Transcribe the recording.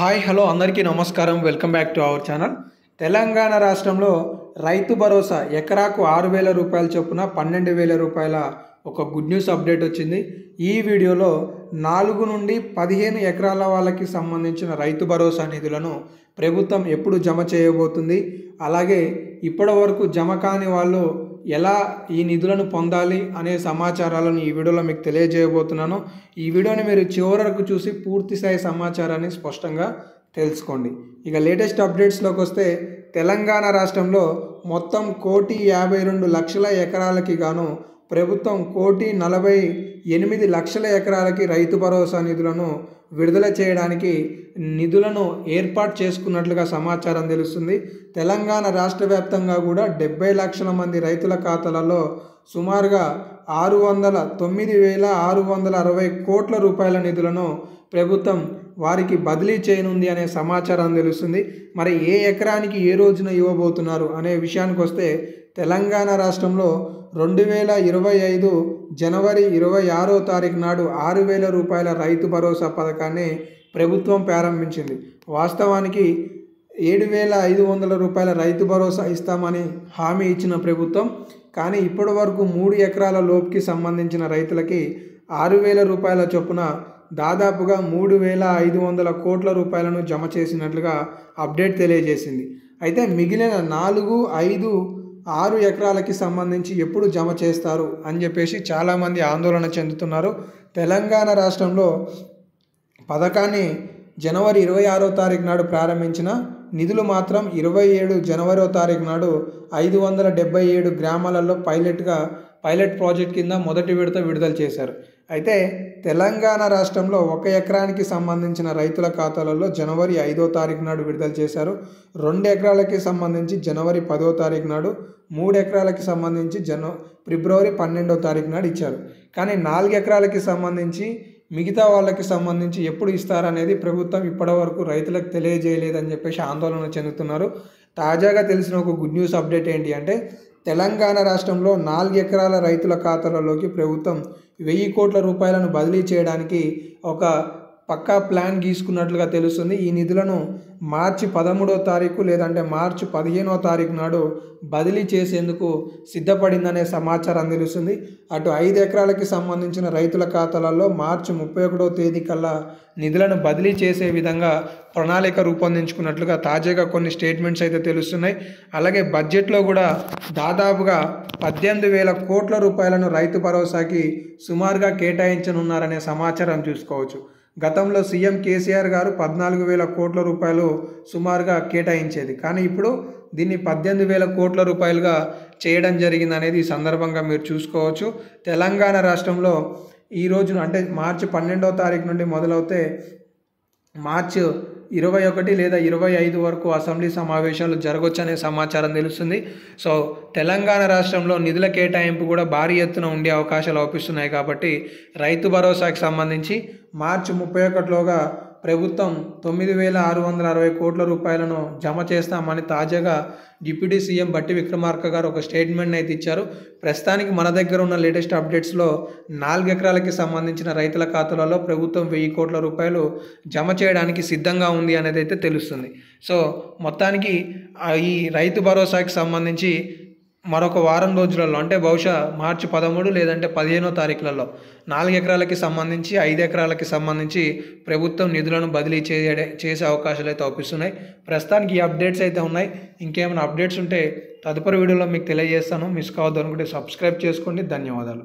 Hi hello అందరికీ నమస్కారం. Welcome back to our channel. Telangana రాష్ట్రంలో రైతు భరోసా ఎకరాకు 6,000 రూపాయల చొప్పున 12,000 రూపాయల ఒక గుడ్ న్యూస్ అప్డేట్ వచ్చింది. ఈ వీడియోలో 4 నుండి 15 ఎకరాల వాళ్ళకి సంబంధించిన రైతు భరోసా నిధులను ప్రభుత్వం ఎప్పుడు జమ చేయబోతుంది, అలాగే ఇప్పటి వరకు జమ కాని వాళ్ళు ఎలా ఈ నిధులను పొందాలి అనే సమాచారాలను ఈ వీడియోలో మీకు తెలియజేయబోతున్నాను. ఈ వీడియోని మీరు చివరి వరకు చూసి పూర్తి స్థాయి సమాచారాన్ని స్పష్టంగా తెలుసుకోండి. ఇక లేటెస్ట్ అప్డేట్స్లోకి వస్తే తెలంగాణ రాష్ట్రంలో మొత్తం 1,52,00,000 ఎకరాలకి గాను ప్రభుత్వం 1,48,00,000 ఎకరాలకి రైతు భరోసా నిధులను విడుదల చేయడానికి నిధులను ఏర్పాటు చేసుకున్నట్లుగా సమాచారం తెలుస్తుంది. తెలంగాణ రాష్ట్ర వ్యాప్తంగా కూడా 70 లక్షల మంది రైతుల ఖాతాలలో సుమారుగా 609,660 కోట్ల రూపాయల నిధులను ప్రభుత్వం వారికి బదిలీ చేయనుంది అనే సమాచారం తెలుస్తుంది. మరి ఏ ఎకరానికి ఏ రోజున ఇవ్వబోతున్నారు అనే విషయానికి వస్తే తెలంగాణ రాష్ట్రంలో 2025 జనవరి 26వ తారీఖు నాడు 6,000 రూపాయల రైతు భరోసా పథకాన్ని ప్రభుత్వం ప్రారంభించింది. వాస్తవానికి 7,500 రూపాయల రైతు భరోసా ఇస్తామని హామీ ఇచ్చిన ప్రభుత్వం, కానీ ఇప్పటి వరకు 3 ఎకరాల లోపుకి సంబంధించిన రైతులకి 6,000 రూపాయల చొప్పున దాదాపుగా 3,500 కోట్ల రూపాయలను జమ చేసినట్లుగా అప్డేట్ తెలియజేసింది. అయితే మిగిలిన 4, 5, 6 ఎకరాలకి సంబంధించి ఎప్పుడు జమ చేస్తారు అని చెప్పేసి చాలామంది ఆందోళన చెందుతున్నారు. తెలంగాణ రాష్ట్రంలో పథకాన్ని జనవరి 26వ తారీఖు నాడు ప్రారంభించిన నిధులు మాత్రం 27 జనవరివ తారీఖు నాడు 577 గ్రామాలలో పైలట్ ప్రాజెక్ట్ కింద మొదటి విడత విడుదల చేశారు. అయితే తెలంగాణ రాష్ట్రంలో 1 ఎకరానికి సంబంధించిన రైతుల ఖాతాలలో జనవరి 5వ తారీఖు నాడు విడుదల చేశారు. 2 ఎకరాలకి సంబంధించి జనవరి 10వ తారీఖు నాడు, 3 ఎకరాలకి సంబంధించి ఫిబ్రవరి 12వ తారీఖు నాడు ఇచ్చారు. కానీ 4 ఎకరాలకి సంబంధించి మిగతా వాళ్ళకి సంబంధించి ఎప్పుడు ఇస్తారనేది ప్రభుత్వం ఇప్పటివరకు రైతులకు తెలియజేయలేదని చెప్పేసి ఆందోళన చెందుతున్నారు. తాజాగా తెలిసిన ఒక గుడ్ న్యూస్ అప్డేట్ ఏంటి అంటే తెలంగాణ రాష్ట్రంలో 4 ఎకరాల రైతుల ఖాతాలలోకి ప్రభుత్వం 1,000 కోట్ల రూపాయలను బదిలీ చేయడానికి ఒక పక్కా ప్లాన్ గీసుకున్నట్లుగా తెలుస్తుంది. ఈ నిధులను మార్చి 13వ తారీఖు లేదంటే మార్చి 15వ తారీఖు నాడు బదిలీ చేసేందుకు సిద్ధపడిందనే సమాచారం తెలుస్తుంది. అటు 5 ఎకరాలకి సంబంధించిన రైతుల ఖాతాలలో మార్చి 31వ తేదీ కల్లా నిధులను బదిలీ చేసే విధంగా ప్రణాళిక రూపొందించుకున్నట్లుగా తాజాగా కొన్ని స్టేట్మెంట్స్ అయితే తెలుస్తున్నాయి. అలాగే బడ్జెట్లో కూడా దాదాపుగా 18,000 కోట్ల రూపాయలను రైతు భరోసాకి సుమారుగా కేటాయించనున్నారనే సమాచారం చూసుకోవచ్చు. గతంలో సీఎం కేసీఆర్ గారు 14,000 కోట్ల రూపాయలు సుమారుగా కేటాయించేది, కానీ ఇప్పుడు దీన్ని 18,000 కోట్ల రూపాయలుగా చేయడం జరిగింది అనేది ఈ సందర్భంగా మీరు చూసుకోవచ్చు. తెలంగాణ రాష్ట్రంలో ఈ రోజున అంటే మార్చి 12వ తారీఖు నుండి మొదలవుతే మార్చి 21 లేదా 25 వరకు అసెంబ్లీ సమావేశాలు జరగవచ్చు అనే సమాచారం తెలుస్తుంది. సో తెలంగాణ రాష్ట్రంలో నిధుల కేటాయింపు కూడా భారీ ఎత్తున ఉండే అవకాశాలు అవుపిస్తున్నాయి. కాబట్టి రైతు భరోసాకి సంబంధించి మార్చి 31లోగా ప్రభుత్వం 9,660 కోట్ల రూపాయలను జమ చేస్తామని తాజాగా డిప్యూటీ సీఎం బట్టి విక్రమార్క గారు ఒక స్టేట్మెంట్ అయితే ఇచ్చారు. ప్రస్తుతానికి మన దగ్గర ఉన్న లేటెస్ట్ అప్డేట్స్లో 4 ఎకరాలకి సంబంధించిన రైతుల ఖాతాలలో ప్రభుత్వం 1,000 కోట్ల రూపాయలు జమ చేయడానికి సిద్ధంగా ఉంది అనేది అయితే తెలుస్తుంది. సో మొత్తానికి ఈ రైతు భరోసాకి సంబంధించి మరొక వారం రోజులలో అంటే బహుశా మార్చి 13 లేదంటే 15వ తారీఖులలో 4 ఎకరాలకి సంబంధించి 5 ఎకరాలకి సంబంధించి ప్రభుత్వం నిధులను బదిలీ చేసే అవకాశాలు అయితే అవుపిస్తున్నాయి. ప్రస్తుతానికి ఈ అప్డేట్స్ అయితే ఉన్నాయి. ఇంకేమైనా అప్డేట్స్ ఉంటే తదుపరి వీడియోలో మీకు తెలియజేస్తాను. మిస్ కావద్దు అనుకుంటే సబ్స్క్రైబ్ చేసుకోండి. ధన్యవాదాలు.